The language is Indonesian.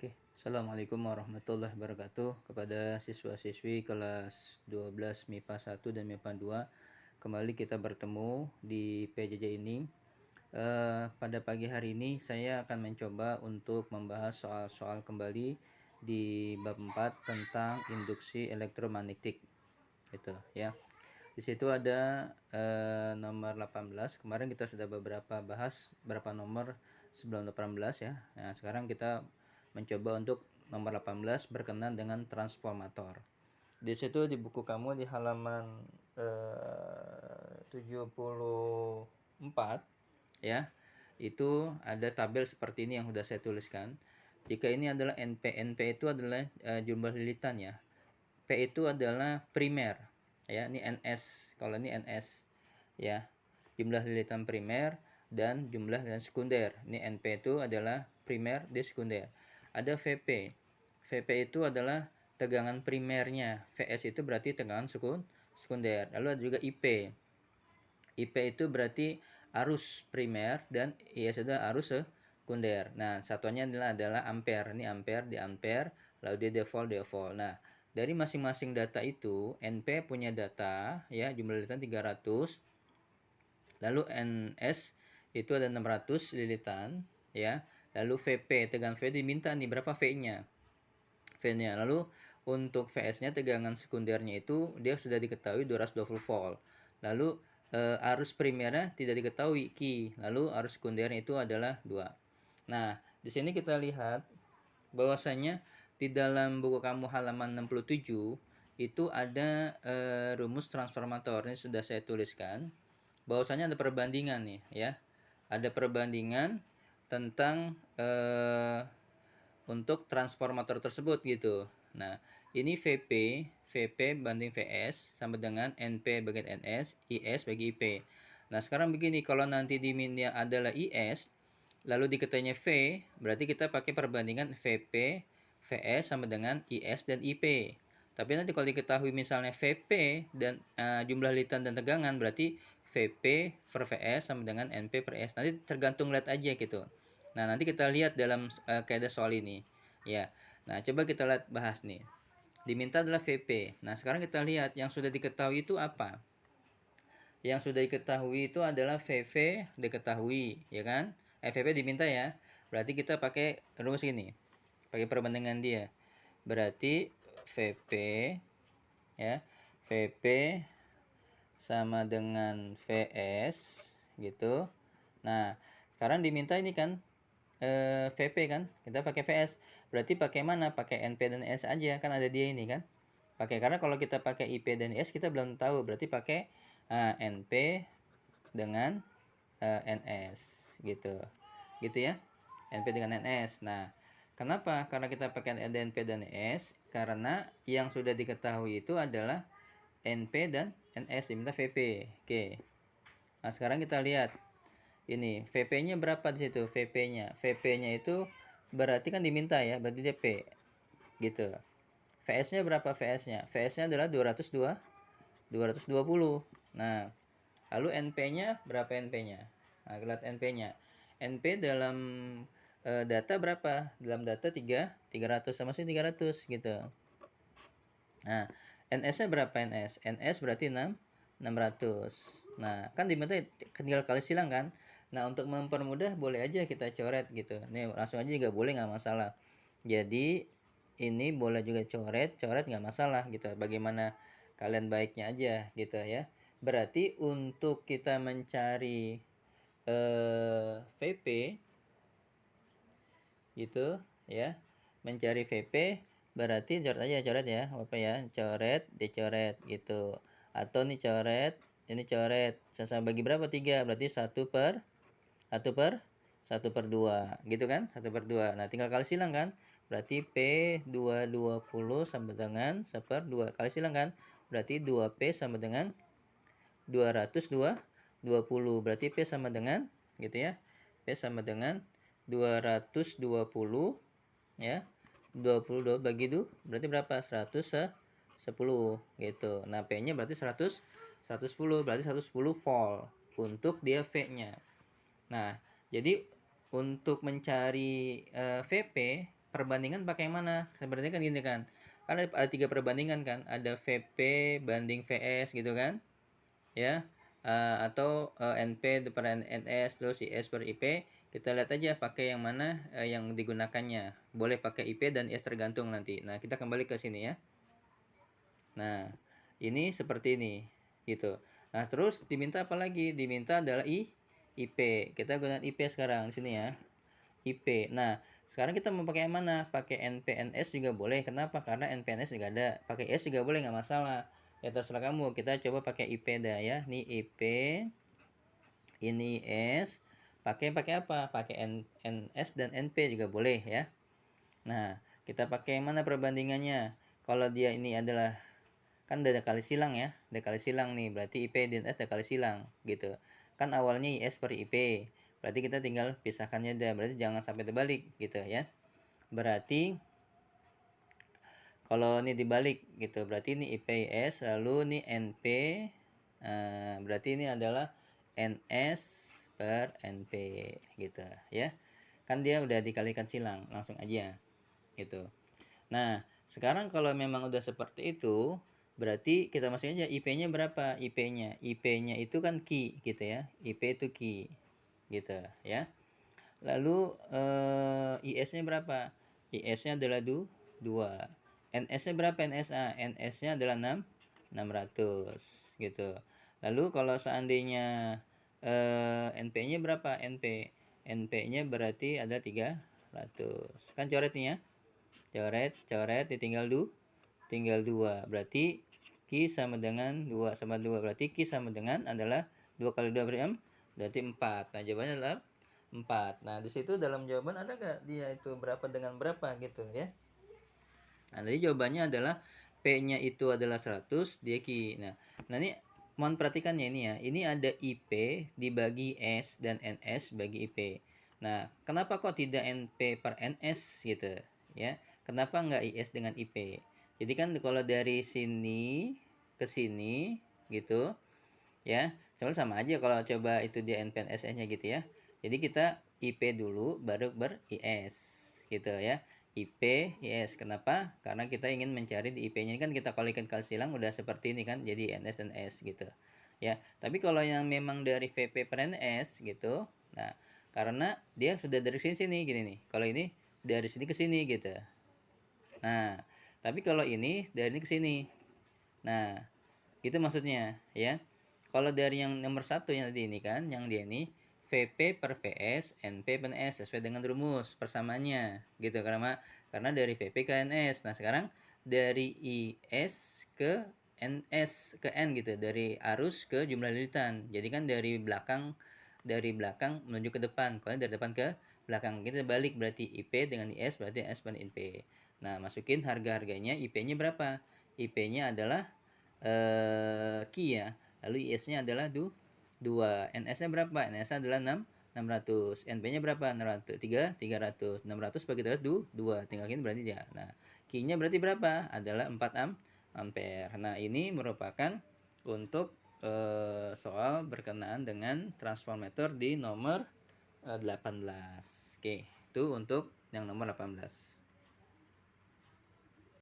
Oke, Assalamualaikum warahmatullahi wabarakatuh kepada siswa-siswi kelas 12 MIPA 1 dan MIPA 2. Kembali kita bertemu di PJJ ini. Pada pagi hari ini saya akan mencoba untuk membahas soal-soal kembali di bab 4 tentang induksi elektromagnetik. Gitu ya. Di situ ada nomor 18. Kemarin kita sudah beberapa bahas berapa nomor sebelum 18 ya. Nah, sekarang kita mencoba untuk nomor 18 berkenan dengan transformator. Di situ di buku kamu di halaman 74 ya. Itu ada tabel seperti ini yang sudah saya tuliskan. Jika ini adalah NP itu adalah jumlah lilitan ya. P itu adalah primer ya, ini NS, kalau ini NS ya, jumlah lilitan primer, dan jumlah lilitan sekunder. Ini NP itu adalah primer di sekunder. Ada VP. VP itu adalah tegangan primernya. VS itu berarti tegangan sekunder. Lalu ada juga IP. IP itu berarti arus primer, dan IS itu arus sekunder. Nah, satuannya adalah ampere. Ini ampere di ampere, lalu dia volt. Nah, dari masing-masing data itu, NP punya data ya, jumlah lilitan 300. Lalu NS itu ada 600 lilitan ya. Lalu VP, tegangan V diminta nih berapa V-nya. V-nya. Lalu untuk VS-nya, tegangan sekundernya itu dia sudah diketahui 220 volt. Lalu arus primernya tidak diketahui Q. Lalu arus sekundernya itu adalah 2. Nah, di sini kita lihat bahwasanya di dalam buku kamu halaman 67 itu ada rumus transformator. Ini sudah saya tuliskan. Bahwasanya ada perbandingan nih ya. Ada perbandingan tentang untuk transformator tersebut gitu. Nah, ini VP banding VS sama dengan NP bagi NS, IS bagi IP. Nah, sekarang begini, kalau nanti di minnya adalah IS, lalu diketanya V, berarti kita pakai perbandingan VP, VS sama dengan IS dan IP. Tapi nanti kalau diketahui misalnya VP dan jumlah lilitan dan tegangan, berarti VP per VS sama dengan NP per S. Nanti tergantung lihat aja gitu. Nah, nanti kita lihat dalam kaidah soal ini. Ya. Nah, coba kita lihat bahas nih. Diminta adalah VP. Nah, sekarang kita lihat yang sudah diketahui itu apa? Yang sudah diketahui itu adalah VV diketahui, ya kan? VP diminta ya. Berarti kita pakai rumus ini. Pakai perbandingan dia. Berarti VP ya. VP sama dengan VS gitu. Nah, sekarang diminta ini kan VP kan, kita pakai VS, berarti pakai mana? Pakai NP dan S aja, kan ada dia ini kan. Pakai, karena kalau kita pakai IP dan S kita belum tahu, berarti pakai NP dengan NS gitu, gitu ya, NP dengan NS. Nah, kenapa? Karena kita pakai NP dan S, karena yang sudah diketahui itu adalah NP dan NS, diminta VP. Oke. Nah, sekarang kita lihat ini VP-nya berapa di situ? VP-nya itu berarti kan diminta ya, berarti dia P gitu. VS-nya berapa VS-nya? VS-nya adalah 220. Nah, lalu NP-nya berapa NP-nya? Nah, lihat NP-nya. NP dalam data berapa? Dalam data 300 sama sih 300 gitu. Nah, NS-nya berapa NS? NS berarti 600. Nah, kan diminta tinggal kali silang kan? Nah, untuk mempermudah boleh aja kita coret gitu. Nih, langsung aja juga boleh, nggak masalah. Jadi, ini boleh juga coret nggak masalah gitu. Bagaimana kalian baiknya aja gitu ya. Berarti untuk kita mencari VP gitu ya. Mencari VP berarti coret ya, Bapak ya. Coret, dicoret gitu. Atau nih coret, ini coret. Sama bagi berapa? 3. Berarti 1/2 gitu kan? 1/2. Nah, tinggal kali silang kan? Berarti P220 sama dengan 1/2. Kali silang kan? Berarti 2P sama dengan 220. Berarti P sama dengan gitu ya. P sama dengan 220 ya. 22 bagi 2 berarti berapa? 110 gitu. Nah, P-nya berarti 110, berarti 110 volt untuk dia V-nya. Nah, jadi untuk mencari VP perbandingan pakai yang mana? Sebenarnya kan gini kan. Kan ada 3 perbandingan kan, ada VP banding VS gitu kan. Ya. Atau NP per NS terus IS per IP. Kita lihat aja pakai yang mana yang digunakannya. Boleh pakai IP dan IS tergantung nanti. Nah, kita kembali ke sini ya. Nah, ini seperti ini gitu. Nah, terus diminta apa lagi? Diminta adalah IP. Kita gunakan IP sekarang di sini ya. IP. Nah, sekarang kita mau pakai yang mana? Pakai NPNS juga boleh. Kenapa? Karena NPNS juga ada. Pakai S juga boleh, nggak masalah. Ya terserah kamu. Kita coba pakai IP dah ya. Ini IP, ini S. Pakai apa? Pakai NS dan NP juga boleh ya. Nah, kita pakai yang mana perbandingannya? Kalau dia ini adalah kan udah kali silang ya, udah kali silang nih, berarti IP dan S udah kali silang gitu. Kan awalnya IS per IP, berarti kita tinggal pisahkannya dah, berarti jangan sampai terbalik gitu ya. Berarti kalau ini dibalik gitu, berarti ini IPS lalu ini NP, berarti ini adalah NS per NP gitu ya. Kan dia udah dikalikan silang, langsung aja gitu. Nah, sekarang kalau memang udah seperti itu, berarti kita masukin aja IP-nya berapa? IP-nya. IP-nya itu kan key gitu ya. IP itu key gitu ya. Lalu IS-nya berapa? IS-nya adalah 2. NS-nya berapa NSA? NS-nya adalah 600 gitu. Lalu kalau seandainya NP-nya berapa? NP-nya berarti ada 300. Kan coret nih ya. Coret ditinggal tinggal 2. Berarti Q sama dengan 2 sama 2. Berarti Q sama dengan adalah 2 kali 2 berarti 4. Nah, jawabannya adalah 4. Nah, di situ dalam jawaban ada gak dia itu berapa dengan berapa gitu ya. Nah, jadi jawabannya adalah P-nya itu adalah 100, dia Q. Nah ini mohon perhatikan ya ini ya. Ini ada IP dibagi S dan NS bagi IP. Nah, kenapa kok tidak NP per NS gitu ya? Kenapa nggak IS dengan IP? Jadi kan kalau dari sini ke sini gitu ya, soalnya sama aja kalau coba itu dia NPNSS-nya gitu ya. Jadi kita IP dulu baru ber-IS gitu ya. IP, IS. Kenapa? Karena kita ingin mencari di IP-nya ini kan kita kalikan kali silang udah seperti ini kan, jadi NS dan S gitu. Ya, tapi kalau yang memang dari VP per NS gitu, nah karena dia sudah dari sini gini nih. Kalau ini dari sini ke sini gitu. Nah, tapi kalau ini dari ini ke sini. Nah, itu maksudnya ya. Kalau dari yang nomor satu yang tadi ini kan, yang dia ini VP per VS, NP per NS sesuai dengan rumus persamaannya gitu karena dari VP ke NS. Nah, sekarang dari IS ke NS ke N gitu, dari arus ke jumlah lilitan. Jadi kan dari belakang menuju ke depan. Kalau dari depan ke belakang kita balik berarti IP dengan IS berarti S per NP. Nah, masukin harga-harganya, IP-nya berapa? IP-nya adalah Q ya. Lalu IS-nya adalah 2. NS-nya berapa? NS-nya adalah 600. NP-nya berapa? 600. 300. 600 bagi 2. Tinggal gini berarti ya. Nah, Q-nya berarti berapa? Adalah 4 ampere. Nah, ini merupakan untuk soal berkenaan dengan transformator di nomor 18. Oke, itu untuk yang nomor 18.